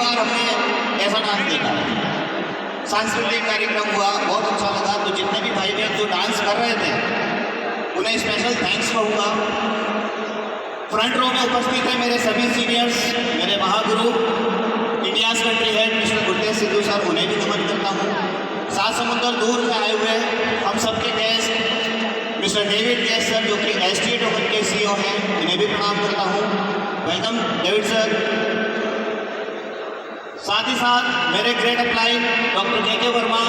बार हमने ऐसा डांस देखा। सांस्कृतिक कार्यक्रम हुआ, बहुत अच्छा लगा। तो जितने भी भाई बहन जो डांस कर रहे थे उन्हें स्पेशल थैंक्स कहूँगा। फ्रंट रो में उपस्थित है मेरे सभी सीनियर्स, मेरे महागुरु India's country head mister Gurtej Sidhu sir, उन्हें भी नमन करता हूँ। सात समुंदर दूर से आए हुए हम सबके guest mister David guest sir, जो कि एसटीए टोकन के सीईओ हैं, उन्हें भी प्रणाम करता हूँ। Welcome David sir. साथ ही साथ मेरे ग्रेट अपलाइन डॉक्टर के वर्मा,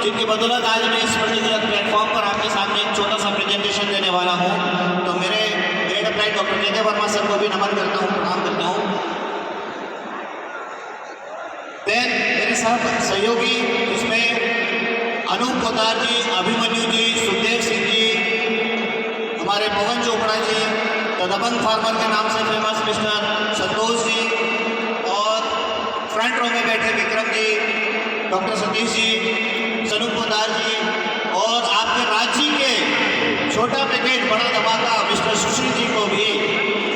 जिनकी बदौलत आज मैं इस पर्टिकुलर प्लेटफॉर्म पर आपके सामने एक छोटा सा प्रेजेंटेशन देने वाला हूँ। तो मेरे ग्रेट अपलाइन डॉक्टर के वर्मा सर को भी नमन करता हूँ, प्रणाम करता हूँ। देन मेरे साथ सहयोगी इसमें अनूप पोदार जी, अभिमन्यु जी, सुखदेव सिंह जी, हमारे पवन Chopra ji, the Dabangg farmer के नाम से फेमस मिस्टर संतोष जी, और फ्रंट रो में बैठे विक्रम जी, डॉक्टर सतीश जी, सनू पोदार जी, और आपके राज्य के छोटा पैकेट बड़ा धमाका मिस्टर सुशील जी को भी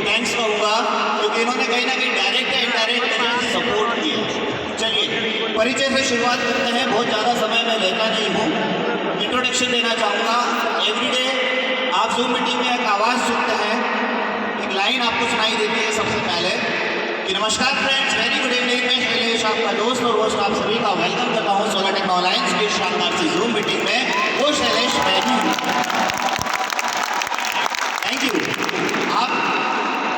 थैंक्स कहूँगा, क्योंकि इन्होंने कहीं ना कहीं डायरेक्ट या इनडायरेक्ट मुझे सपोर्ट किया। चलिए परिचय से शुरुआत करते हैं, बहुत ज़्यादा समय मैं लेता नहीं हूँ। इंट्रोडक्शन देना चाहूँगा। एवरीडे आप जूम मीटिंग में एक आवाज़ सुनते हैं, एक लाइन आपको सुनाई देती है सबसे पहले कि नमस्कार फ्रेंड्स, वेरी गुड इवनिंग। मैं शैलेश, आपका दोस्त और होस्ट, आप सभी का वेलकम करता हूँ सोलर टेक्नो अलायंस की शानदार सी जूम मीटिंग में। वो शैलेश मैं हूँ। Thank you. आप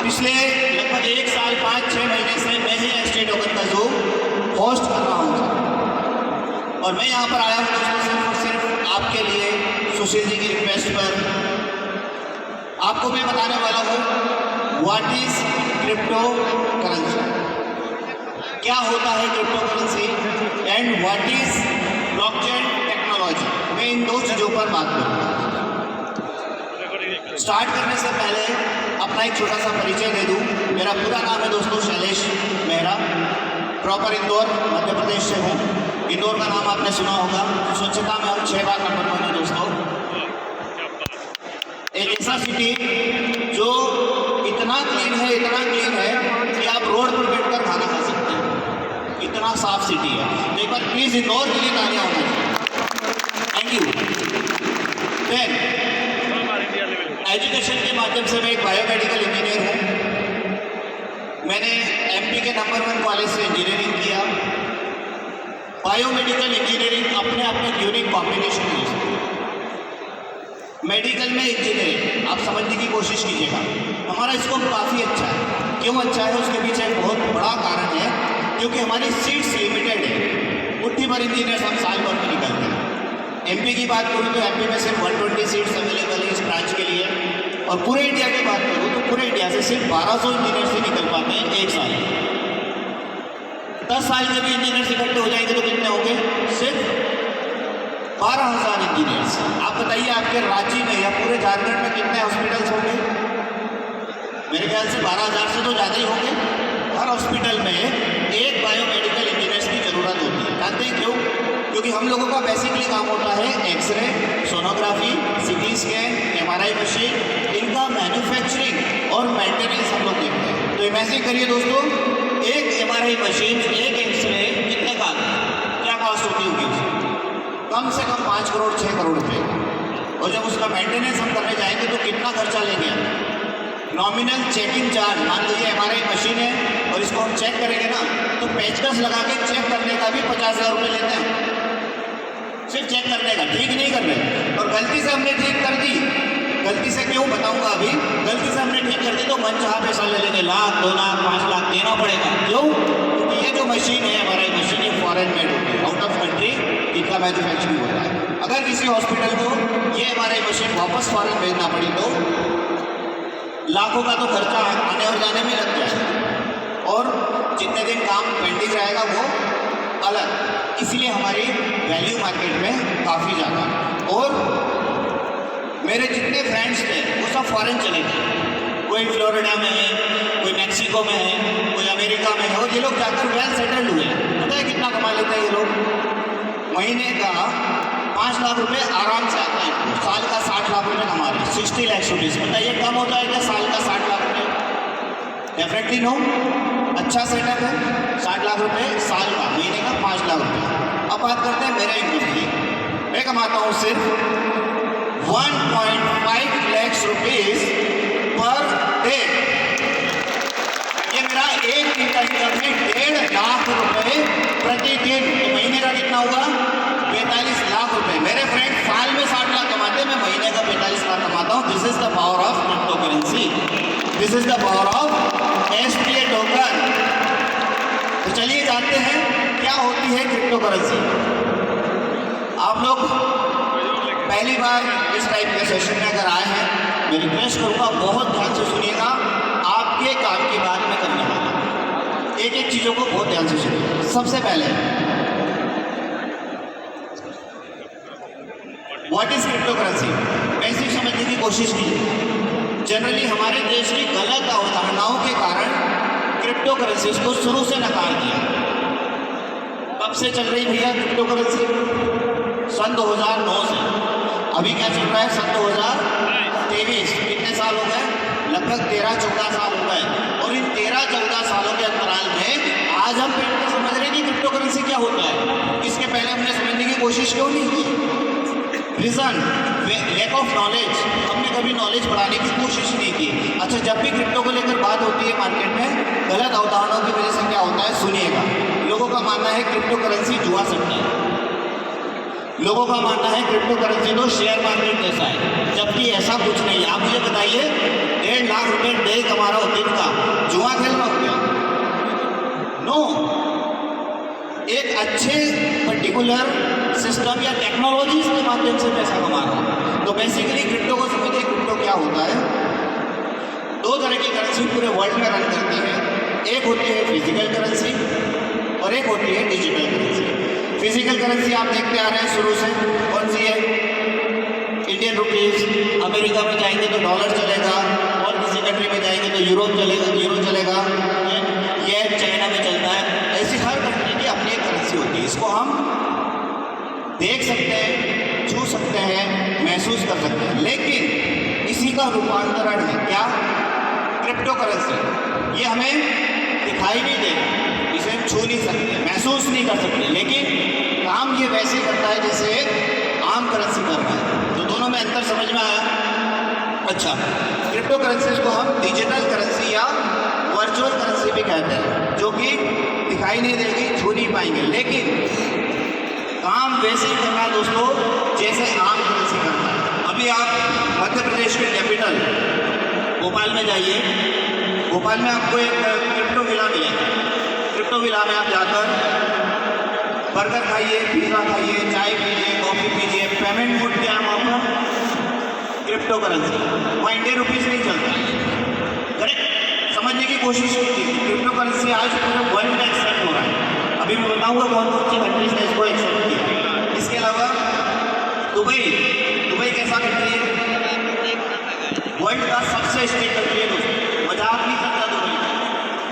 पिछले लगभग 1 साल 5-6 महीने से मैं ही एसटीए टोकन का जूम होस्ट कर रहा हूँ, और मैं यहाँ पर आया हूँ दोस्तों सिर्फ और सिर्फ आपके लिए, सुशील जी की रिक्वेस्ट पर। आपको मैं बताने वाला हूँ व्हाट इज क्रिप्टो करेंसी, क्या होता है crypto currency, and what is blockchain technology. मैं इन दो चीज़ों पर बात करूँगा। स्टार्ट करने से पहले अपना एक छोटा सा परिचय दे दूँ। मेरा पूरा नाम है दोस्तों शैलेश मेहरा, प्रॉपर इंदौर मध्य प्रदेश से हूँ। इंदौर का नाम आपने सुना होगा, स्वच्छता में हम 6 बार नंबर 1 है दोस्तों। एक ऐसा सिटी जो इतना क्लीन है, इतना क्लीन है कि आप रोड पर बैठकर खाना खा सकते हैं, इतना साफ सिटी है। तो एक बार प्लीज इंदौर के लिए तालियां होना चाहिए। Thank you. देन एजुकेशन के माध्यम से मैं एक बायोमेडिकल इंजीनियर हूँ। मैंने एमपी के नंबर 1 कॉलेज से इंजीनियरिंग किया। बायोमेडिकल इंजीनियरिंग अपने आप में यूनिक कॉम्बिनेशन है। मेडिकल में इंजीनियरिंग आप समझने की कोशिश कीजिएगा, हमारा स्कोप काफ़ी अच्छा है। क्यों अच्छा है, उसके पीछे एक बहुत बड़ा कारण है, क्योंकि हमारी सीट्स लिमिटेड है। मुट्ठी भर इंजीनियर्स हम साल भर में निकलते हैं। एमपी की बात करूँ तो एमपी में सिर्फ 120 सीट्स अवेलेबल है इस ब्रांच के लिए, और पूरे इंडिया की बात करूँ तो पूरे इंडिया से सिर्फ 1200 इंजीनियर्स ही निकल पाते हैं एक साल में। 10 साल के भी इंजीनियर्स इकट्ठे हो जाएंगे तो कितने होंगे, सिर्फ 12,000 इंजीनियर्स। आप बताइए आपके राज्य में या पूरे झारखंड में कितने हॉस्पिटल्स होंगे? मेरे ख्याल से 12,000 से तो ज़्यादा ही होंगे। हर हॉस्पिटल में एक बायोमेडिकल इंजीनियर्स की ज़रूरत होती है। जानते हैं क्यों? क्योंकि हम लोगों का बेसिकली काम होता है X-ray, sonography, CT scan, MRI machine, इनका मैन्युफैक्चरिंग और मेंटेनेंस हम लोग देखते हैं। तो इमेजिन करिए दोस्तों, एक एमआरआई मशीन, एक एक्सरे कितने का आता है, क्या कॉस्ट होती होगी उसकी? कम से कम 5 करोड़ 6 करोड़ रुपये। और जब उसका मेंटेनेंस हम करने जाएंगे तो कितना खर्चा लेंगे हम? नॉमिनल चेकिंग चार्ज, मान लीजिए एमआरआई मशीन है और इसको हम चेक करेंगे ना, तो पेचकस लगा के चेक करने का भी 50,000 रुपये लेते हैं, सिर्फ चेक करने का, ठीक नहीं करने। और गलती से हमने ठीक कर दी, गलती से क्यों बताऊंगा अभी, गलती से हमने ठीक कर दी तो मन चाहा पैसा ले लेंगे, लाख 2 लाख 5 लाख देना पड़ेगा। क्यों? क्योंकि ये जो मशीन है एमआरआई मशीन, ये फॉरेन मेड होती है, आउट ऑफ कंट्री इनका मैन्युफैक्चरिंग होता है। अगर किसी हॉस्पिटल को ये एमआरआई मशीन वापस फॉरेन भेजना पड़ी तो लाखों का तो खर्चा आने और जाने में लग जाए, और जितने दिन काम पेंडिंग रहेगा वो अलग। इसलिए हमारी वैल्यू मार्केट में काफ़ी ज़्यादा। और मेरे जितने फ्रेंड्स थे वो सब फॉरेन चले गए, कोई फ्लोरिडा में है, कोई मैक्सिको में है, कोई अमेरिका में है, और ये लोग जाकर वेल सेटल्ड हुए। पता है कितना कमा लेते हैं ये लोग? महीने का 5 लाख रुपए आराम से आता है, साल का 60 लाख रुपए कमा रहे हैं, 60 लाख रुपीज़। बताइए कम होता है क्या साल का 60 लाख रुपए? Definitely no. अच्छा सेटअप है, 60 लाख लाख रुपए साल का, महीने का 5 लाख रुपए। अब बात करते हैं मेरा इनकम की। मैं कमाता हूँ सिर्फ 1.5 लाख रुपीज पर डे। ये मेरा एक दिन का इनकम है 1.5 लाख रुपए प्रतिदिन। तो महीने का कितना होगा? 45 लाख रुपए। मेरे फ्रेंड साल में 60 लाख कमाते हैं, मैं महीने का 45 लाख कमाता हूँ। This is the power of crypto currency, this is the power of SPA token. तो चलिए जानते हैं क्या होती है क्रिप्टो करेंसी। आप लोग पहली बार इस टाइप के सेशन में अगर आए हैं, मैं रिक्वेस्ट करूँगा बहुत ध्यान से सुनिएगा। आपके काम की बात मैं करने वाला हूँ, एक एक चीज़ों को बहुत ध्यान से सुनिए। सबसे पहले what is crypto currency, basic समझने की कोशिश कीजिए। जनरली हमारे देश की गलत अवधारणाओं के कारण क्रिप्टो करेंसी को शुरू से नकार दिया। कब से चल रही भैया क्रिप्टो करेंसी? सन 2009 से। अभी क्या चल रहा है? सन 2023। कितने साल हो गए? लगभग 13-14 साल हो गए। और इन 13-14 सालों के अंतराल में आज हम समझ रहे हैं कि क्रिप्टो करेंसी क्या होता है। इसके पहले हमने समझने की कोशिश क्यों नहीं की? Reason lack of knowledge. हमने कभी नॉलेज बढ़ाने की कोशिश नहीं की। अच्छा, जब भी क्रिप्टो को लेकर बात होती है मार्केट में, गलत अवधारणाओं की वजह से क्या होता है सुनिएगा। लोगों का मानना है क्रिप्टो करेंसी जुआ सकता है। लोगों का मानना है क्रिप्टो करेंसी तो शेयर मार्केट जैसा है, जबकि ऐसा कुछ नहीं है। आप मुझे बताइए, 1.5 लाख रुपए डे कमा रहा हो दिन का, जुआ खेल रहा हो क्या? नो। एक अच्छे पर्टिकुलर सिस्टम या टेक्नोलॉजीज के माध्यम से पैसा कमा रहा हूँ। तो बेसिकली क्रिप्टो को समझिए, क्रिप्टो क्या होता है। 2 तरह की करेंसी पूरे वर्ल्ड में रन करती है। एक होती है फिजिकल करेंसी और एक होती है डिजिटल करेंसी। फिजिकल करेंसी आप देखते आ रहे हैं शुरू से, कौन सी है? Indian rupees. अमेरिका में जाएंगे तो डॉलर चलेगा, और किसी कंट्री में जाएंगे तो यूरो चलेगा। ये चाइना में चलता है। ऐसी हर कंट्री की अपनी एक करेंसी होती है। इसको हम देख सकते हैं, छू सकते हैं, महसूस कर सकते हैं, लेकिन इसी का रूपांतरण है क्या? Crypto currency. ये हमें दिखाई नहीं देगा, इसे हम छू नहीं सकते, महसूस नहीं कर सकते, लेकिन काम ये वैसे करता है जैसे आम करेंसी कर रहा है। तो दोनों में अंतर समझ में आया? अच्छा, क्रिप्टो करेंसी को हम डिजिटल करेंसी या वर्चुअल करेंसी भी कहते हैं, जो कि दिखाई नहीं देगी, छू नहीं पाएंगे, लेकिन काम वैसे ही करना है दोस्तों जैसे आम करेंसी करता है। अभी आप मध्य प्रदेश के कैपिटल भोपाल में जाइए। भोपाल में आपको एक क्रिप्टो विला मिलेगा। क्रिप्टो विला में आप जाकर बर्गर खाइए, पिज़्ज़ा खाइए, चाय पीजिए, कॉफ़ी पीजिए। पेमेंट मोड क्या है वहाँ पर? Crypto currency. वहाँ इंडियन रुपीज़ नहीं चलता। करेक्ट? समझने की कोशिश कीजिए। क्रिप्टो करेंसी आज पूरे वर्ल्ड में एक्सेप्ट हो रहा है। अभी मैं बताऊंगा कौन कौन सी कंट्रीज ने इसको एक्सेप्ट किया। इसके अलावा दुबई कैसा कंट्री है? वर्ल्ड का सबसे स्ट्रिक्ट कंट्री है दोस्तों। मजाक नहीं करता दुबई।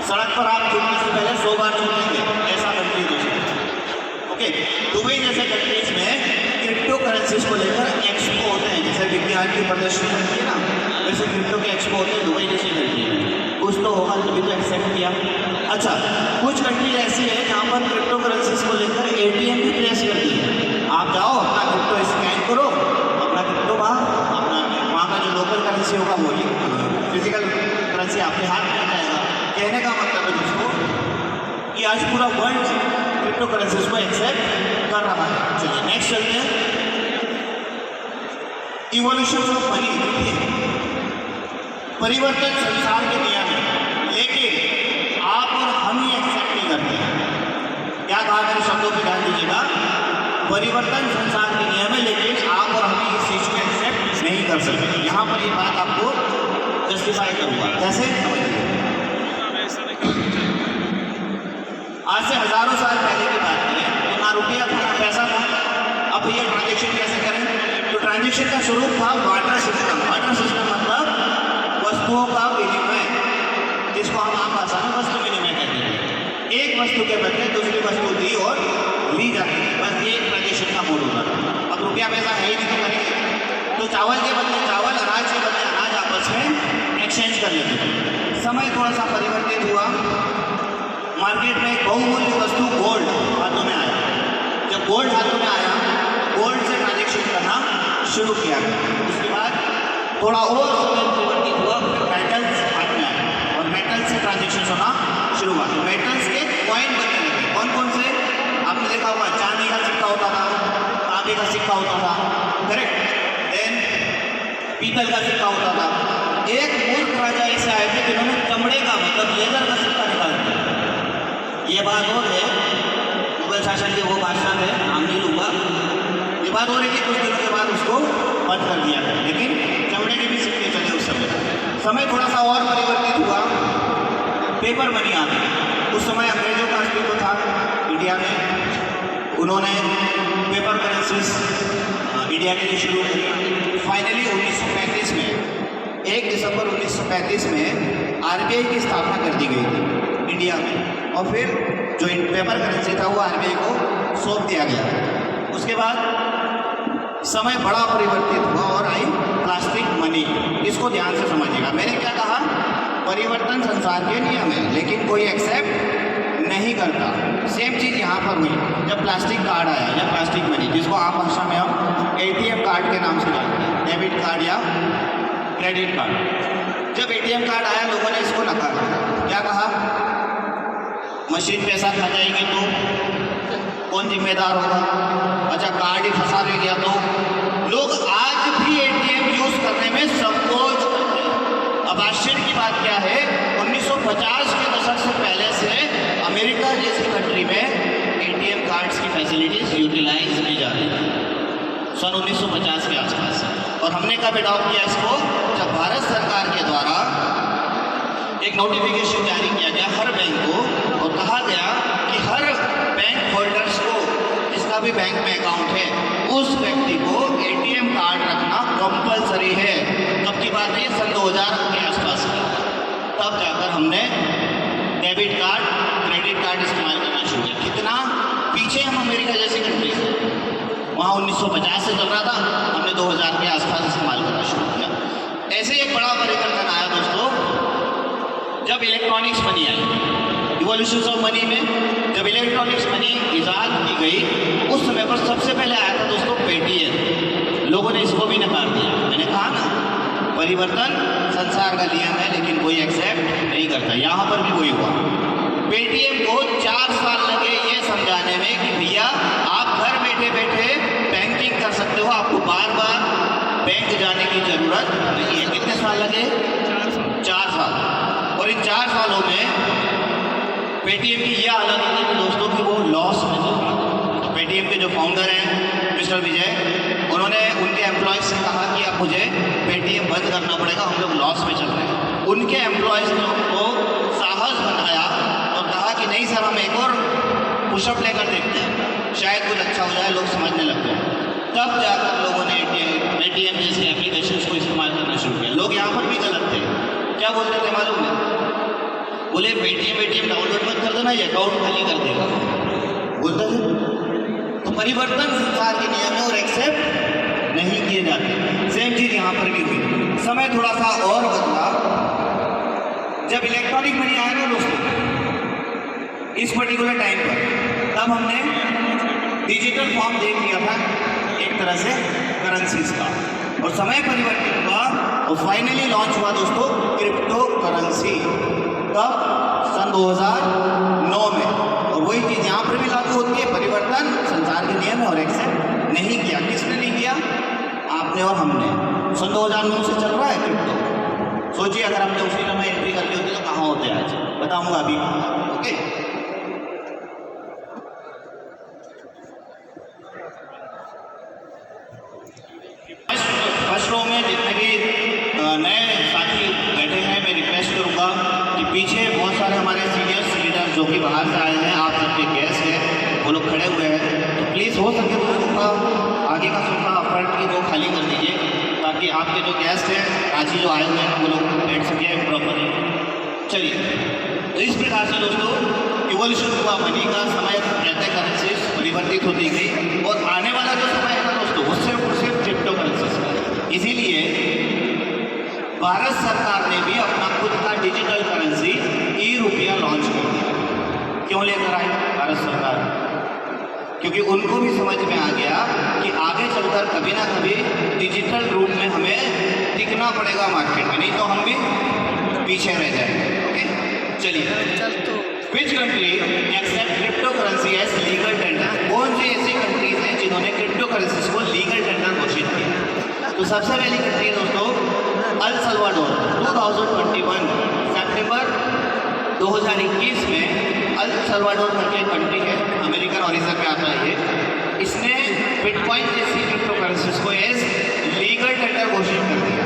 सड़क पर आप छूटने से पहले 100 बार छूटेंगे, ऐसा कंट्री दोस्तों। ओके, दुबई जैसे कंट्रीज में क्रिप्टो करेंसीज को लेकर एक्सपो होते हैं। जैसे विज्ञान की प्रदर्शनी होती है ना, वैसे क्रिप्टो के एक्सपो होते हैं दुबई जैसी कंट्री में। कुछ तो होगा तभी तो एक्सेप्ट किया। अच्छा, कुछ कंट्री ऐसी है जहाँ पर क्रिप्टो करेंसीज को लेकर ATM भी प्लेस करती है। आप जाओ, अपना क्रिप्टो स्कैन करो, अपना क्रिप्टो वहाँ का जो लोकल करेंसी होगा वो फिजिकल करेंसी आपके हाथ में जाएगा। कहने का मतलब है दोस्तों कि आज पूरा वर्ल्ड क्रिप्टो करेंसीज को एक्सेप्ट कर रहा है। चलिए नेक्स्ट चलते हैं। Evolution of money. परिवर्तन संसार के नियम है, लेकिन आप और हम ही एक्सेप्ट नहीं करते हैं। क्या कहा मेरे शब्दों पर ध्यान दीजिएगा। परिवर्तन संसार के नियम है, लेकिन आप और हम ही इस चीज को एक्सेप्ट नहीं कर सकते। यहाँ पर ये बात आपको जस्टिफाई करूँगा। कैसे? आज से हजारों साल पहले की बात करें तो ना रुपया था ना पैसा था। अब ये ट्रांजेक्शन कैसे करें? तो ट्रांजेक्शन का स्वरूप था बार्टर सिस्टम। बार्टर सिस्टम मतलब वस्तुओं का विनिमय, जिसको हम आम भाषा में वस्तु विनिमय कहते हैं। एक वस्तु के बदले दूसरी वस्तु दी और ली जाती है, बस ये ट्रांजेक्शन का मोड होता है। अब रुपया पैसा है ही नहीं तो करेंगे, तो चावल के बदले चावल, अनाज के बदले अनाज आपस में एक्सचेंज कर लेते हैं। समय थोड़ा सा परिवर्तित हुआ, मार्केट में एक बहुमूल्य वस्तु गोल्ड हाथों में आया। जब गोल्ड हाथों में आया, गोल्ड से ट्रांजेक्शन करना शुरू किया गया। उसके बाद थोड़ा और समय परिवर्तित हुआ, फिर मेटल्स हाथ में आए और मेटल से ट्रांजेक्शन होना शुरू हुआ। मेटल्स के कॉइन बनने लगे। कौन कौन से? आपने देखा होगा, चांदी का सिक्का होता था, तांबे का सिक्का होता था, करेक्ट। देन पीतल का सिक्का होता था। एक मूर्ख राजा ऐसे आए थे जिन्होंने चमड़े का मतलब लेदर का सिक्का निकाल दिया। ये बात और है, मुगल शासन के वो बादशाह थे, नाम नहीं लूँगा। ये बात और है कि कुछ दिनों के बाद उसको बंद कर दिया गया, लेकिन चमड़े के भी सिक्के चले उस समय थोड़ा सा और परिवर्तित हुआ, पेपर मनी आ गई। उस समय अंग्रेजों का अस्तित्व था इंडिया में, उन्होंने पेपर करेंसीज इंडिया के लिए शुरू की। फाइनली 1935 में 1 दिसंबर 1935 में आरबीआई की स्थापना कर दी गई थी इंडिया में, और फिर जो पेपर करेंसी था वो आरबीआई को सौंप दिया गया। उसके बाद समय बड़ा परिवर्तित हुआ और आई प्लास्टिक मनी। इसको ध्यान से समझिएगा। मैंने क्या कहा? परिवर्तन संसार के नियम है, लेकिन कोई एक्सेप्ट नहीं करता। सेम चीज़ यहाँ पर हुई जब प्लास्टिक कार्ड आया या प्लास्टिक मनी, जिसको आम भाषा में हम एटीएम कार्ड के नाम से जानते हैं, डेबिट कार्ड या क्रेडिट कार्ड। जब एटीएम कार्ड आया, लोगों ने इसको नकारा। क्या कहा? मशीन पैसा खा जाएगी तो कौन जिम्मेदार होगा? अच्छा, कार्ड ही फंसा दे गया तो? लोग आज भी एटीएम यूज करने में संकोच करते हैं। अब आश्चर्य की बात क्या है, 1950 के दशक से पहले से अमेरिका जैसी कंट्री में एटीएम कार्ड्स की फैसिलिटीज यूटिलाइज की जा रही है सन 1950 के आसपास। और हमने कब अडॉप्ट किया इसको? जब भारत सरकार के द्वारा एक नोटिफिकेशन जारी किया गया हर बैंक को, और कहा गया कि हर बैंक होल्डर्स को, जिसका भी बैंक में अकाउंट है, उस व्यक्ति को एटीएम कार्ड रखना कंपलसरी है। तब की बात है, सन 2000 के आसपास की। तब जाकर हमने डेबिट कार्ड, क्रेडिट कार्ड इस्तेमाल करना शुरू किया। कितना पीछे हम अमेरिका जैसी कंट्री से, वहाँ 1950 से चल रहा था, हमने 2000 के आसपास इस्तेमाल करना शुरू किया। ऐसे एक बड़ा परिवर्तन आया दोस्तों जब electronics money I. Evolution of money में जब इलेक्ट्रॉनिक्स मनी ईजाद की गई, उस समय पर सबसे पहले आया था दोस्तों पेटीएम। लोगों ने इसको भी नकार दिया। मैंने कहा ना, परिवर्तन संसार का नियम है, लेकिन कोई एक्सेप्ट नहीं करता। यहाँ पर भी वही हुआ। पेटीएम को 4 साल लगे ये समझाने में कि भैया आप घर बैठे बैठे बैंकिंग कर सकते हो, आपको बार बार बैंक जाने की जरूरत नहीं है। कितने साल लगे? 4 साल। और इन 4 सालों में पेटीएम की यह हालत होती थी दोस्तों कि वो लॉस में चल रहा था। तो पेटीएम के जो फाउंडर हैं मिस्टर विजय, उन्होंने उनके एम्प्लॉयज़ से कहा कि अब मुझे पेटीएम बंद करना पड़ेगा, हम लोग लॉस में चल रहे हैं। उनके एम्प्लॉयज़ ने उनको साहस बनाया और कहा कि नहीं सर, हम एक और पुशअप लेकर देखते हैं, शायद कुछ अच्छा हो जाए, लोग समझने लग जाए। तब जाकर लोगों ने पेटीएम जैसे एप्लीकेशन को इस्तेमाल करना शुरू किया। लोग यहाँ पर भी गलत थे। क्या बोलते थे मालूम है? बोले पेटीएम डाउनलोड मत कर देना, ये अकाउंट खाली कर देगा, बोलते थे। तो परिवर्तन संसार के नियम है और एक्सेप्ट नहीं किए जाते। सेम चीज यहाँ पर भी हुई। समय थोड़ा सा और बदला जब इलेक्ट्रॉनिक मनी आया ना दोस्तों, इस पर्टिकुलर टाइम पर, तब हमने डिजिटल फॉर्म देख लिया था एक तरह से करेंसीज का, और समय परिवर्तित हुआ और फाइनली लॉन्च हुआ दोस्तों क्रिप्टो करेंसी। तब सन 2009 में। और वही चीज़ यहाँ पर भी लागू होती है। परिवर्तन संसार के नियम है और एक्सेप्ट नहीं किया। किसने नहीं किया? आपने और हमने। सन 2009 से चल रहा है क्रिप्टो। सोचिए अगर हमने उसी समय एंट्री कर ली होती तो कहाँ होते आज, बताऊँगा अभी। ओके, फर्स्ट रो में जितने भी नए साथी बैठे हैं, मैं रिक्वेस्ट करूँगा कि पीछे बहुत सारे हमारे सीनियर्स लीडर जो कि बाहर से आए हैं, आप सबके गेस्ट हैं, वो लोग खड़े हुए हैं। तो प्लीज़ हो सके तो सोफा, आगे का सोफा फ्रंट की वो खाली कर दीजिए, ताकि आपके जो गेस्ट हैं आज ही जो आए हुए हैं वो लोग बैठ सके प्रॉपरली। चलिए, तो इस प्रकार से दोस्तों इवोल्यूशन हुआ मनी का। समय रहते करेंसीज परिवर्तित होती गई, और आने वाला जो समय है ना दोस्तों, वो सिर्फ क्रिप्टो करेंसीज का। इसीलिए भारत सरकार ने भी अपना खुद का डिजिटल करेंसी ई-रुपया लॉन्च कर दिया। क्यों लेकर आई भारत सरकार? क्योंकि उनको भी समझ में आ गया कि आगे चलकर कभी ना कभी डिजिटल रूप में हमें टिकना पड़ेगा मार्केट में, नहीं तो हम भी पीछे रह जाएंगे। ओके, चलिए। Which country accept crypto currency as legal tender? कौन सी ऐसी कंट्रीज हैं जिन्होंने क्रिप्टो करेंसीज को लीगल टेंडर घोषित किया? तो सबसे पहली कंट्री है दोस्तों अल सल्वाडोर। 2021 सितंबर 2021 में अल सल्वाडोर करके कंट्री है, अमेरिकन ओरिजिन में आता है ये। इसने बिटकॉइन जैसी क्रिप्टो करेंसीज को एज लीगल टेंडर घोषित कर दिया।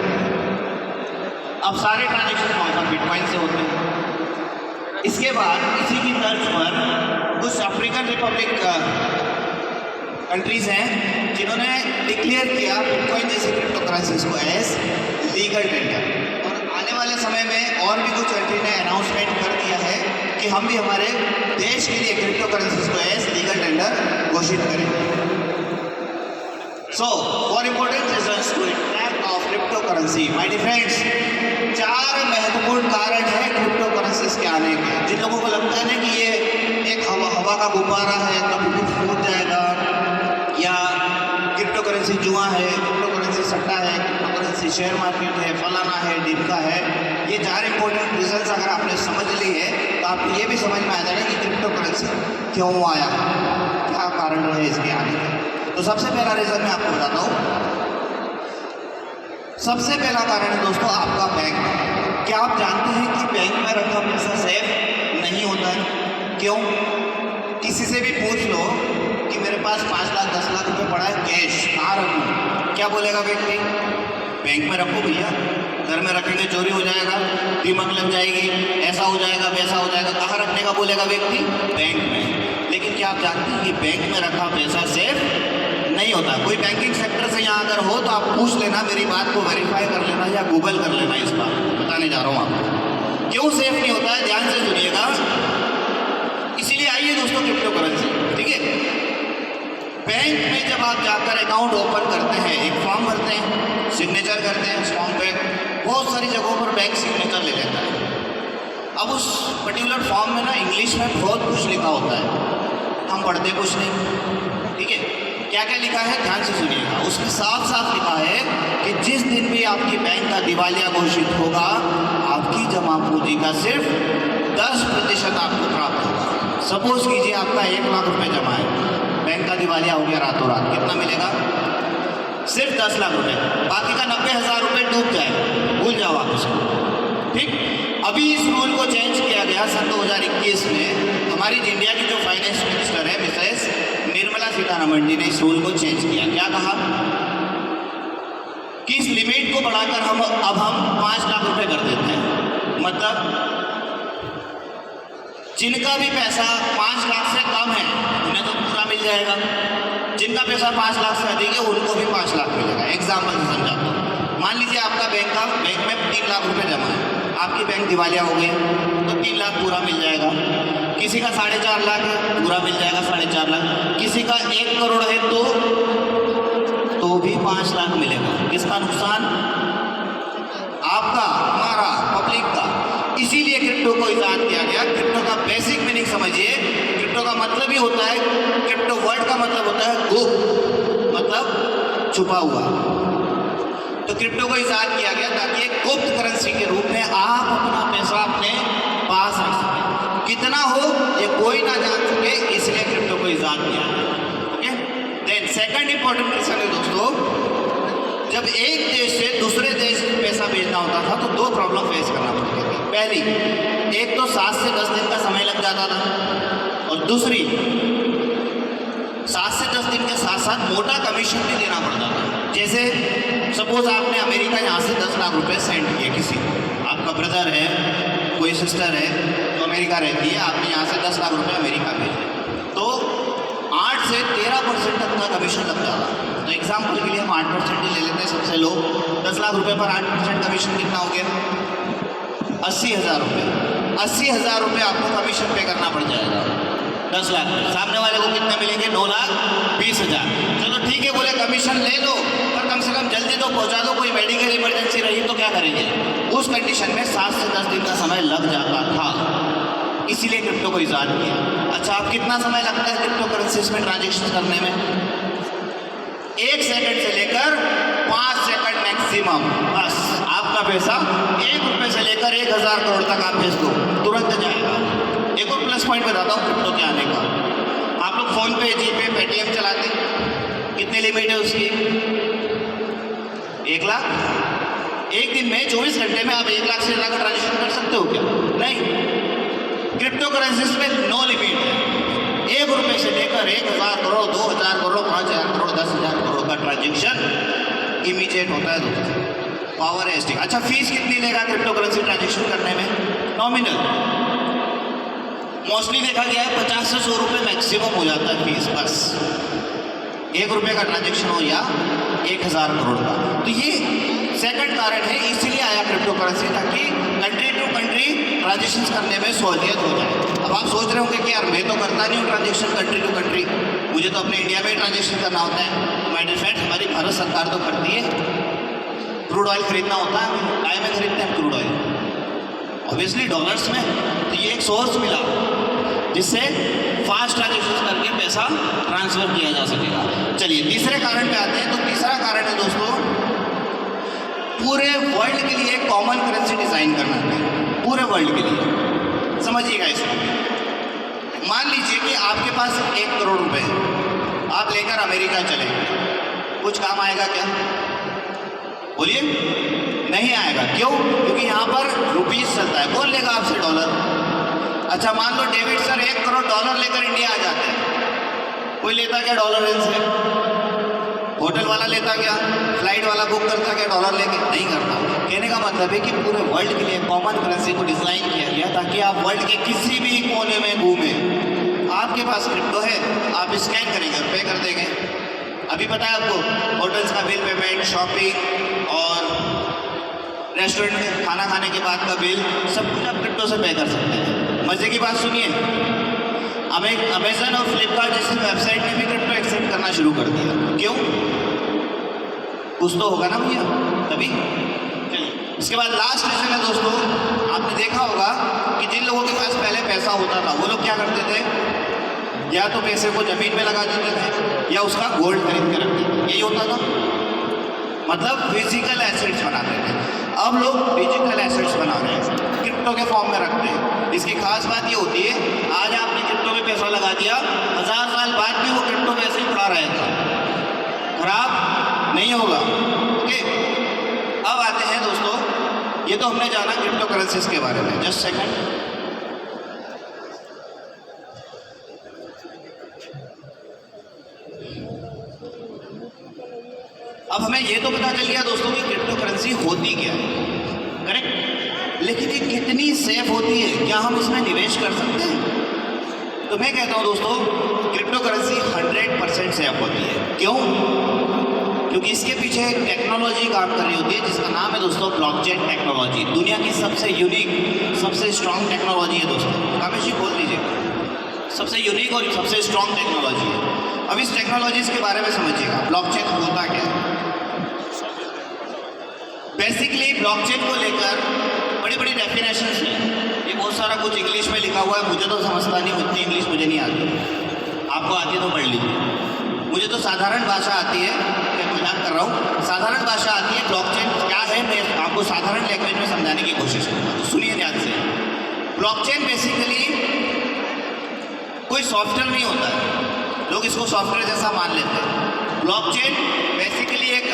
अब सारे ट्रांजेक्शन कौन सा बिटकॉइन से होते हैं। इसके बाद इसी की तर्ज पर कुछ अफ्रीकन रिपब्लिक कंट्रीज हैं जिन्होंने डिक्लेयर किया बिटकॉइन जैसी क्रिप्टो करेंसीज को एज लीगल टेंडर। और आने वाले समय में और भी कुछ कंट्री ने अनाउंसमेंट कर दिया है कि हम भी हमारे देश के लिए क्रिप्टो करेंसीज को एज लीगल टेंडर घोषित करेंगे। So four important reasons to impact of crypto currency, my dear friends, 4 महत्वपूर्ण कारण है क्रिप्टो करेंसीज के आने के। जिन लोगों को लगता है ना कि ये एक हवा का गुब्बारा है, कभी भी फूट जाएगा, या क्रिप्टो करेंसी जुआ है, क्रिप्टो करेंसी सट्टा है, क्रिप्टो करेंसी शेयर मार्केट है, फलाना है, ढिमका है, ये 4 इंपॉर्टेंट रीजंस अगर आपने समझ ली है तो आपको ये भी समझ में आ जाएगा कि क्रिप्टो करेंसी क्यों आया, क्या कारण रहे इसके आने के। तो सबसे पहला रीजन मैं आपको बताता हूँ। सबसे पहला कारण है दोस्तों आपका बैंक। क्या आप जानते हैं कि बैंक में रखा पैसा सेफ नहीं होता है? क्यों? किसी से भी पूछ लो कि मेरे पास 5 लाख 10 लाख रुपए पड़ा है कैश, कहाँ रखूँ? क्या बोलेगा व्यक्ति? बैंक में रखो भैया, घर में रखेंगे चोरी हो जाएगा, दीमक लग जाएगी, ऐसा हो जाएगा, वैसा हो जाएगा। कहाँ रखने का बोलेगा व्यक्ति? बैंक में। लेकिन क्या आप जानते हैं कि बैंक में रखा पैसा सेफ नहीं होता? कोई बैंकिंग सेक्टर से यहाँ अगर हो तो आप पूछ लेना, मेरी बात को वेरीफाई कर लेना या गूगल कर लेना। इस बात बताने जा रहा हूँ आपको क्यों सेफ नहीं होता है, ध्यान से सुनिएगा। इसीलिए आइए दोस्तों क्रिप्टो करेंसी, ठीक है। बैंक में जब आप जाकर अकाउंट ओपन करते हैं, एक फॉर्म भरते हैं, सिग्नेचर करते हैं, उस फॉर्म पे बहुत सारी जगहों पर बैंक सिग्नेचर ले लेता है। अब उस पर्टिकुलर फॉर्म में ना इंग्लिश में बहुत कुछ लिखा होता है, हम पढ़ते कुछ नहीं, ठीक है। क्या क्या लिखा है ध्यान से सुनिएगा। उसमें साफ साफ लिखा है कि जिस दिन भी आपकी बैंक का दिवालिया घोषित होगा, आपकी जमा पूंजी का सिर्फ 10% आपको प्राप्त होगा। सपोज कीजिए आपका 1 लाख रुपए जमा है, बैंक का दिवालिया हो गया रातों रात, कितना मिलेगा? सिर्फ 10 लाख रुपए, बाकी का 90,000 रुपए डूब जाएगा, भूल जाओ आप उसको, ठीक। अभी इस रूल को चेंज किया गया सन 2021 में। हमारी इंडिया की जो फाइनेंस मिनिस्टर है मिसेस निर्मला सीतारमण जी ने इस रूल को चेंज किया। क्या कहा कि इस लिमिट को बढ़ाकर हम 5 लाख रुपए कर देते हैं। मतलब जिनका भी पैसा 5 लाख से कम है उन्हें तो पूरा मिल जाएगा, जिनका पैसा 5 लाख से अधिक है उनको भी 5 लाख मिलेगा। एग्जाम्पल से समझाता हूँ, मान लीजिए आपका बैंक में 3 लाख रुपए जमा है, आपकी बैंक दिवालिया हो गई तो 3 लाख पूरा मिल जाएगा। किसी का 4.5 लाख है, पूरा मिल जाएगा 4.5 लाख। किसी का 1 करोड़ है तो भी 5 लाख मिलेगा। किसका नुकसान? आपका, हमारा, पब्लिक का। इसीलिए क्रिप्टो को इजाद किया गया। क्रिप्टो का बेसिक मीनिंग समझिए। क्रिप्टो का मतलब ही होता है, क्रिप्टो वर्ड का मतलब होता है गुप्त, मतलब छुपा हुआ। तो क्रिप्टो को इजाद किया गया ताकि एक गुप्त करेंसी के रूप में आप अपना पैसा अपने पास रख सकें, कितना हो ये कोई ना जान सके, इसलिए क्रिप्टो को इजाद किया गया। Okay, then second important reason है दोस्तों, जब एक देश से दूसरे देश में पैसा भेजना होता था तो 2 प्रॉब्लम फेस करना पड़ती थी। पहली, एक तो 7 से 10 दिन का समय लग जाता था, और दूसरी 7 से 10 दिन के साथ साथ मोटा कमीशन भी देना पड़ता था। जैसे सपोज आपने अमेरिका यहाँ से 10 लाख रुपए सेंड किए किसी को, आपका ब्रदर है, कोई सिस्टर है तो अमेरिका रहती है, आपने यहाँ से 10 लाख रुपए अमेरिका भेजे तो 8 से 13% तक का कमीशन लगता था। तो एग्जाम्पल के लिए हम 8% ही ले लेते हैं सबसे लो। 10 लाख रुपए पर 8% कमीशन कितना हो गया? 80,000 रुपये। 80,000 रुपये आपको कमीशन पे करना पड़ जाएगा 10 लाख। सामने वाले को कितने मिलेंगे? 2,20,000। चलो ठीक है, बोले कमीशन ले लो पर कम से कम जल्दी तो पहुंचा दो, कोई मेडिकल इमरजेंसी रही तो क्या करेंगे? उस कंडीशन में 7 से 10 दिन का समय लग जाता था। इसीलिए क्रिप्टो को ईजाद किया। अच्छा, अब कितना समय लगता है क्रिप्टो करेंसीज में ट्रांजेक्शन करने में? 1 सेकंड से लेकर 5 सेकंड मैक्सिमम। बस आपका पैसा 1 रुपये से लेकर 1000 करोड़ तक आप भेज दो, तुरंत जाएगा। एक और प्लस पॉइंट बताता हूँ क्रिप्टो के आने का। आप लोग फोन पे, जीपे, पेटीएम चलाते, कितनी लिमिट है उसकी? 1 लाख। एक दिन में 24 घंटे में आप 1 लाख से ज़्यादा का ट्रांजेक्शन कर सकते हो क्या? नहीं। क्रिप्टो करेंसीज में नो लिमिट है। 1 रुपये से लेकर 1000 करोड़, 2000 करोड़, 5000 करोड़, 10,000 करोड़ का ट्रांजेक्शन इमीडिएट होता है दोस्तों। पावर है इसकी। अच्छा, फीस कितनी लेगा क्रिप्टो करेंसी ट्रांजेक्शन करने में? नॉमिनल। मोस्टली देखा गया है 50 से 100 रुपये मैक्सिमम हो जाता है फीस। बस 1 रुपये का ट्रांजेक्शन हो या 1000 करोड़ का। तो ये सेकंड कारण है, इसीलिए आया क्रिप्टो करेंसी, ताकि कंट्री टू कंट्री ट्रांजेक्शन करने में सहूलियत हो जाए। अब आप सोच रहे होंगे कि यार मैं तो करता नहीं हूँ ट्रांजेक्शन कंट्री टू कंट्री, मुझे तो अपने इंडिया में ही ट्रांजेक्शन करना होता है। माय डियर फ्रेंड, हमारी भारत सरकार तो करती है। क्रूड ऑयल खरीदना होता है, काय में खरीदते हैं क्रूड ऑयल? ऑब्वियसली डॉलर्स में। तो ये एक सोर्स मिला जिससे फास्ट ट्रांजेक्शन करके पैसा ट्रांसफर किया जा सकेगा। चलिए तीसरे कारण पे आते हैं। तो तीसरा कारण है दोस्तों, पूरे वर्ल्ड के लिए कॉमन करेंसी डिजाइन करना है, पूरे वर्ल्ड के लिए। समझिएगा इसको। मान लीजिए कि आपके पास 1 करोड़ रुपए है, आप लेकर अमेरिका चले गए, कुछ काम आएगा क्या? बोलिए, नहीं आएगा। क्यों? क्योंकि यहाँ पर रुपीस चलता है। कौन लेगा आपसे डॉलर? अच्छा, मान लो डेविड सर 1 करोड़ डॉलर लेकर इंडिया आ जाते हैं, कोई लेता क्या डॉलर इनसे? होटल वाला लेता क्या? फ्लाइट वाला बुक करता क्या डॉलर लेके? नहीं करता। कहने का मतलब है कि पूरे वर्ल्ड के लिए कॉमन करेंसी को डिजाइन किया गया ताकि आप वर्ल्ड के किसी भी कोने में घूमें, आपके पास क्रिप्टो है, आप स्कैन करेंगे और पे कर देंगे। अभी पता है आपको, होटल्स का बिल पेमेंट, शॉपिंग और रेस्टोरेंट में खाना खाने के बाद का बिल, सब कुछ आप क्रिप्टो से पे कर सकते हैं। मजे की बात सुनिए, अमेजन और फ्लिपकार्ट जैसी वेबसाइट ने भी क्रिप्टो एक्सेप्ट करना शुरू कर दिया। क्यों? कुछ तो होगा ना भैया, तभी। चलिए, इसके बाद लास्ट रीजन है दोस्तों, आपने देखा होगा कि जिन लोगों के पास पहले पैसा होता था वो लोग क्या करते थे? या तो पैसे को जमीन में लगा देते थे या उसका गोल्ड खरीद के रखते थे। यही होता था, मतलब फिजिकल एसेट्स बनाते थे। अब लोग डिजिटल एसेट्स बना रहे हैं, क्रिप्टो के फॉर्म में रखते हैं। इसकी खास बात ये होती है, आज आपने क्रिप्टो में पैसा लगा दिया, 1000 साल बाद भी वो क्रिप्टो वैसे ही पड़ा रहेगा, खराब नहीं होगा। ओके, अब आते हैं दोस्तों, ये तो हमने जाना क्रिप्टो करेंसीज के बारे में। Just second. अब हमें ये तो पता चल गया दोस्तों कि क्रिप्टो करेंसी होती क्या है, करेक्ट? लेकिन ये कितनी सेफ होती है? क्या हम इसमें निवेश कर सकते हैं? तो मैं कहता हूँ दोस्तों, क्रिप्टो करेंसी 100% सेफ होती है। क्यों? क्योंकि इसके पीछे एक टेक्नोलॉजी काम कर रही होती है जिसका नाम है दोस्तों ब्लॉकचेन टेक्नोलॉजी। दुनिया की सबसे यूनिक, सबसे स्ट्रॉन्ग टेक्नोलॉजी है दोस्तों। कामेश जी बोल दीजिए, सबसे यूनिक और सबसे स्ट्रॉन्ग टेक्नोलॉजी है। अब इस टेक्नोलॉजीज के बारे में समझिएगा। ब्लॉकचेन होता क्या है? बेसिकली ब्लॉकचेन को लेकर बड़ी बड़ी डेफिनेशंस हैं। ये बहुत सारा कुछ इंग्लिश में लिखा हुआ है, मुझे तो समझता नहीं, उतनी इंग्लिश मुझे नहीं आती। आपको आती तो पढ़ लीजिए। मुझे तो साधारण भाषा आती है, मैं मजाक कर रहा हूँ, साधारण भाषा आती है। ब्लॉकचेन क्या है मैं आपको साधारण लैंग्वेज में समझाने की कोशिश करूँगा, तो सुनिए ध्यान से। ब्लॉकचेन बेसिकली कोई सॉफ्टवेयर नहीं होता है, लोग इसको सॉफ्टवेयर जैसा मान लेते हैं। ब्लॉकचेन बेसिकली एक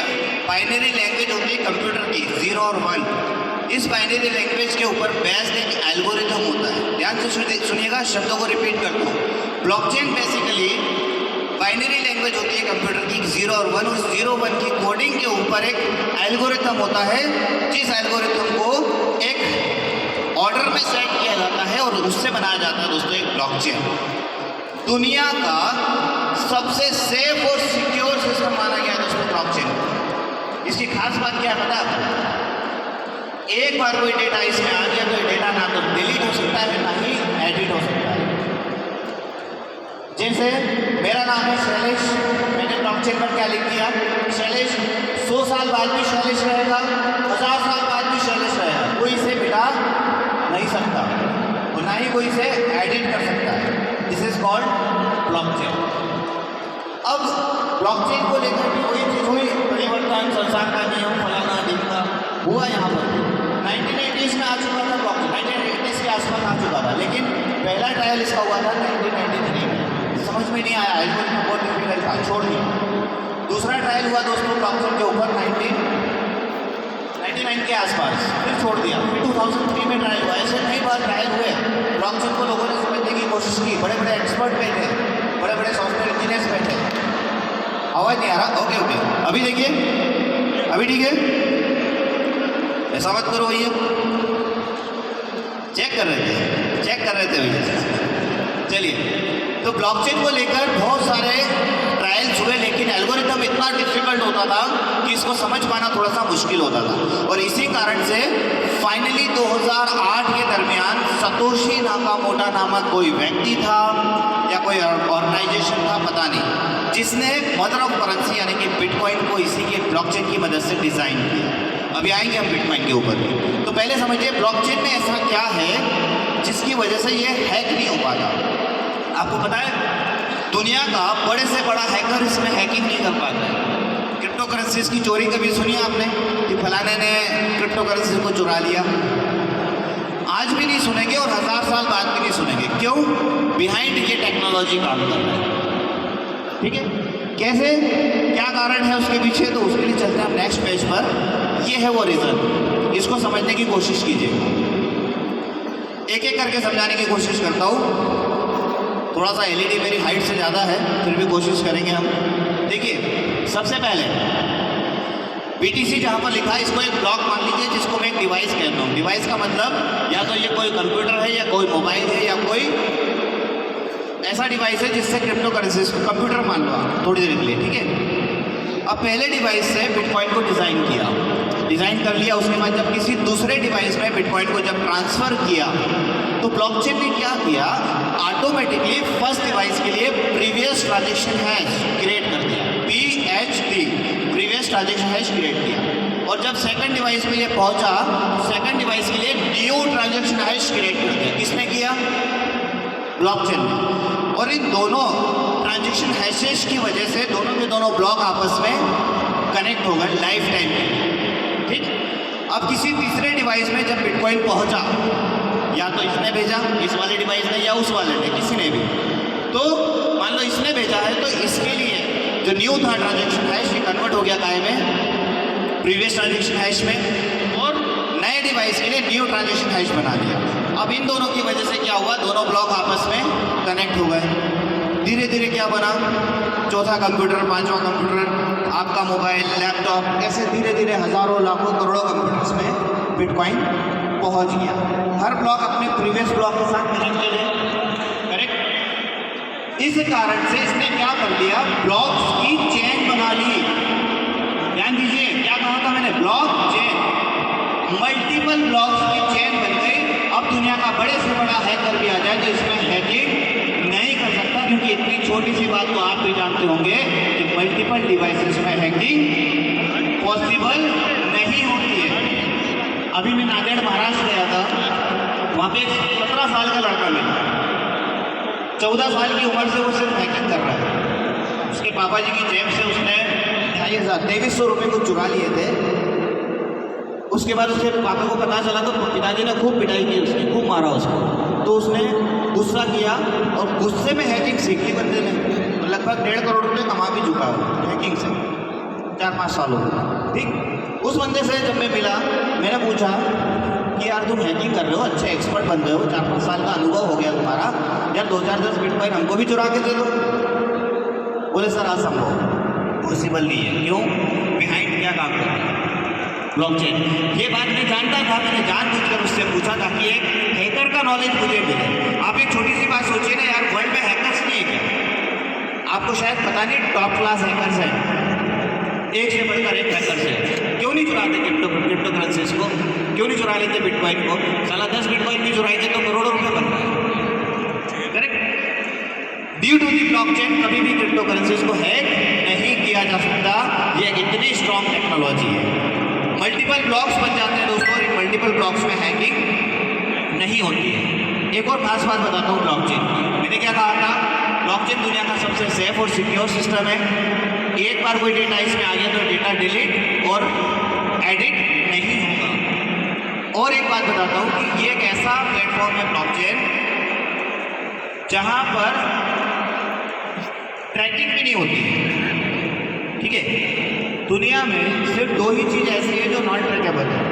बाइनरी लैंग्वेज होती है कंप्यूटर की, 0 और 1। इस बाइनरी लैंग्वेज के ऊपर बेस्ड एक एल्गोरिथम होता है। ध्यान से सुनिएगा, शब्दों को रिपीट करता हूँ। ब्लॉकचेन बेसिकली बाइनरी लैंग्वेज होती है कंप्यूटर की, 0 और 1। उस 0-1 की कोडिंग के ऊपर एक एल्गोरिथम होता है, जिस एल्गोरिथम को एक ऑर्डर में सेट किया जाता है और उससे बनाया जाता है दोस्तों एक ब्लॉकचेन। दुनिया का सबसे सेफ और सिक्योर सिस्टम माना गया है दोस्तों ब्लॉकचेन। इसकी खास बात क्या है पता है आपको? एक बार कोई डेटा इसमें आ गया तो ये डेटा ना तो डिलीट हो सकता है ना ही एडिट हो सकता है। जैसे मेरा नाम है शैलेश, मैंने ब्लॉकचेन पर क्या लिख दिया? शैलेश। 100 साल बाद भी शैलेश रहेगा, 1000 साल बाद भी शैलेश रहेगा, कोई इसे मिटा नहीं सकता। और ना ही कोई इसे एडिट कर सकता है। This is called blockchain. अब ब्लॉकचेन को लेकर भी वही चीज हुई, परिवर्तन, संसार का नियम, फलाना ढिमका हुआ यहाँ पर। 1980s में आ चुका था ब्लॉकचेन, 1980s के आसपास आ चुका था, लेकिन पहला ट्रायल इसका हुआ था 1993 में। समझ में नहीं आया, एल्गोरिथम बहुत डिफिकल्ट था, छोड़ दिया। दूसरा ट्रायल हुआ दोस्तों ब्लॉकचेन के ऊपर 1999 के आसपास, फिर छोड़ दिया। फिर 2003 में ट्रायल हुआ। ऐसे कई बार ट्रायल हुए। ब्लॉकचेन को लोगों ने समझने की कोशिश की, बड़े बड़े एक्सपर्ट बैठे, बड़े बड़े सॉफ्टवेयर इंजीनियर्स बैठे। आवाज़ नहीं आ रहा? ओके ओके, अभी देखिए, अभी ठीक है? ऐसा मत करो भैया, चेक कर रहे थे भैया। चलिए, तो ब्लॉकचेन को लेकर बहुत सारे ट्रायल्स हुए, लेकिन एल्गोरिथम इतना डिफिकल्ट होता था कि इसको समझ पाना थोड़ा सा मुश्किल होता था। और इसी कारण से फाइनली 2008 के दरमियान सतोशी नाकामोटो नामक कोई व्यक्ति था या कोई ऑर्गेनाइजेशन था, पता नहीं, जिसने मदर ऑफ करेंसी यानी कि बिटकॉइन को इसी के ब्लॉकचेन की मदद से डिज़ाइन किया। अभी आएंगे हम बिटकॉइन के ऊपर भी। तो पहले समझिए ब्लॉकचेन में ऐसा क्या है जिसकी वजह से ये हैक नहीं हो पाता। आपको पता है दुनिया का बड़े से बड़ा हैकर इसमें हैकिंग नहीं कर पाता है। क्रिप्टो करेंसीज की चोरी कभी सुनी आपने कि फलाने ने क्रिप्टो करेंसी को चुरा लिया? आज भी नहीं सुनेंगे और 1000 साल बाद भी नहीं सुनेंगे। क्यों? बिहाइंड ये टेक्नोलॉजी काम कर रहा है। ठीक है, कैसे, क्या कारण है उसके पीछे, तो उसके लिए चलते हैं हम नेक्स्ट पेज पर। ये है वो रीज़न, इसको समझने की कोशिश कीजिए। एक एक करके समझाने की कोशिश करता हूँ। थोड़ा सा एलईडी मेरी हाइट से ज़्यादा है, फिर भी कोशिश करेंगे हम। देखिए, सबसे पहले BTC जहाँ पर लिखा है, इसको एक ब्लॉक मान लीजिए, जिसको मैं एक डिवाइस कहता हूँ। डिवाइस का मतलब या तो ये कोई कंप्यूटर है, या कोई मोबाइल है, या कोई ऐसा डिवाइस है जिससे क्रिप्टो करेंसी, कंप्यूटर मान लो आप थोड़ी देर के लिए, ठीक है। अब पहले डिवाइस से बिटकॉइन को डिज़ाइन किया, डिज़ाइन कर लिया। उसके बाद जब किसी दूसरे डिवाइस में बिटकॉइन को जब ट्रांसफ़र किया, तो ब्लॉकचेन ने क्या किया, ऑटोमेटिकली फर्स्ट डिवाइस के लिए प्रीवियस ट्रांजैक्शन हैश क्रिएट कर दिया, PHT, previous transaction hash create किया। और जब सेकंड डिवाइस में ये पहुंचा, सेकंड डिवाइस के लिए न्यू ट्रांजैक्शन हैश क्रिएट कर दिया। किसने किया? ब्लॉकचेन ने। और इन दोनों ट्रांजैक्शन हैशेस की वजह से दोनों के दोनों ब्लॉक आपस में कनेक्ट हो गए लाइफ टाइम के लिए। ठीक, अब किसी तीसरे डिवाइस में जब बिटकॉइन पहुंचा, या तो इसने भेजा, इस वाले डिवाइस ने, या उस वाले ने, किसी ने भी, तो मान लो इसने भेजा है, तो इसके लिए जो न्यू था ट्रांजैक्शन हैश, ये कन्वर्ट हो गया काय में, प्रीवियस ट्रांजैक्शन हैश में, और नए डिवाइस के लिए न्यू ट्रांजैक्शन हैश बना दिया। अब इन दोनों की वजह से क्या हुआ, दोनों ब्लॉक आपस में कनेक्ट हो गए। धीरे धीरे क्या बना, चौथा कंप्यूटर, पांचवा कंप्यूटर, आपका मोबाइल, लैपटॉप, ऐसे धीरे धीरे हजारों लाखों करोड़ों कंप्यूटर्स में बिटकॉइन पहुंच गया। हर ब्लॉक अपने प्रीवियस ब्लॉक के साथ कनेक्टेड है, करेक्ट। इस कारण से इसने क्या कर दिया, ब्लॉक्स की चेन बना ली। ध्यान दीजिए, क्या कहा था मैंने, ब्लॉक चेन, मल्टीपल ब्लॉक्स की चेन बन गई। अब दुनिया का बड़े से बड़ा हैकर भी आ जाए तो इसमें हैकिंग नहीं कर सकता, क्योंकि इतनी छोटी सी बात तो आप भी जानते होंगे कि मल्टीपल डिवाइसेस में हैकिंग पॉसिबल नहीं होती है। अभी मैं नांदेड़ महाराष्ट्र गया था, वहाँ पे 17 साल का लड़का मिला, 14 साल की उम्र से वो सिर्फ हैकिंग कर रहा है। उसके पापा जी की जेब से उसने 2300 रुपये को चुरा लिए थे। उसके बाद उसके पापा को पता चला तो पिताजी ने खूब पिटाई की उसकी, खूब मारा उसको। तो उसने गुस्सा किया और गुस्से में हैकिंग सीख ली बंदे ने। लगभग 1.5 करोड़ रुपये कमा भी चुका है हैकिंग से 4-5 सालों में। ठीक, उस बंदे से जब मैं मिला, मैंने पूछा कि यार तुम हैकिंग कर रहे हो, अच्छे एक्सपर्ट बन गए हो, 4-5 साल का अनुभव हो गया तुम्हारा, यार 2-4-10 बिटकॉइन हमको भी चुरा के दे दो। बोले सर असंभव, पॉसिबल नहीं है। क्यों? बिहाइंड क्या काम करता है, ब्लॉकचेन। ये बात मैं जानता था, मैंने जानबूझकर उससे पूछा ताकि एक हैकर का नॉलेज मुझे मिले। आप एक छोटी सी बात सोचिए ना यार, वर्ल्ड में हैकर्स नहीं है क्या? आपको शायद पता नहीं, टॉप क्लास हैकर्स हैं, एक से बढ़कर एक हैकर्स है। क्यों नहीं चुराते क्रिप्टो करेंसीज को? क्यों नहीं चुरा लेते बिटकॉइन को? साला 10 बिटकॉइन भी चुराएंगे तो करोड़ों रुपये बन रहा है, correct. Due to the blockchain कभी भी क्रिप्टो करेंसीज को हैक नहीं किया जा सकता। ये इतनी स्ट्रॉन्ग टेक्नोलॉजी है। मल्टीपल ब्लॉक्स बन जाते हैं दोस्तों, और इन मल्टीपल ब्लॉक्स में हैकिंग नहीं होती है। एक और खास बात बताता हूँ ब्लॉकचेन की। मैंने क्या कहा था, ब्लॉकचेन दुनिया का सबसे सेफ और सिक्योर सिस्टम है। एक बार कोई डेटा इसमें आ गया तो डेटा डिलीट और एडिट नहीं होगा। और एक बात बताता हूँ कि ये एक ऐसा प्लेटफॉर्म है ब्लॉकचेन जहाँ पर ट्रैकिंग भी नहीं होती है, ठीक है। दुनिया में सिर्फ 2 ही चीज़ ऐसी है जो नॉन ट्रैकेबल है।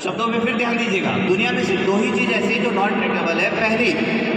शब्दों में फिर ध्यान दीजिएगा, दुनिया में सिर्फ 2 ही चीज़ ऐसी है जो नॉन ट्रैकेबल है। पहली,